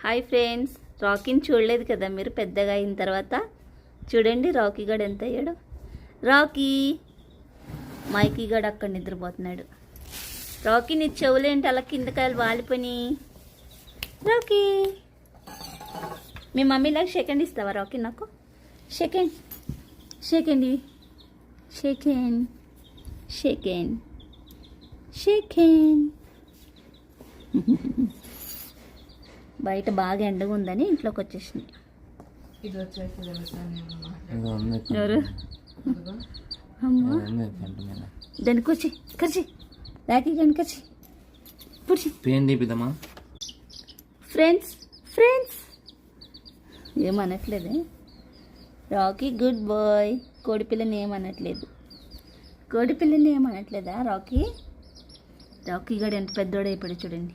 Hi friends, రాకీని చూడలేదు కదా మీరు. పెద్దగా అయిన తర్వాత చూడండి రాకీ గడు ఎంత అయ్యాడు. రాకీ మైకీ గడు అక్కడ నిద్రపోతున్నాడు. రాకీ నీ చెవులేంటి అలా కిందకాయలు వాలిపోయి. రాకీ మీ మమ్మీలాగా సెకండ్ ఇస్తావా రాకీ? నాకు second second second second second. బయట బాగా ఎండగా ఉందని ఇంట్లోకి వచ్చేసింది. ఎవరు అమ్మా దానికి వచ్చి కరిచి రాకీ కానీ కరిచి పుడిచి ఫ్రెండ్స్ ఫ్రెండ్స్ ఏమనట్లేదే. Rocky good boy. కోడిపిల్లని ఏమనట్లేదు. కోడిపిల్లని ఏమనట్లేదా రాకీ? రాకీ గడు ఎంత పెద్దోడైపోయాడు చూడండి.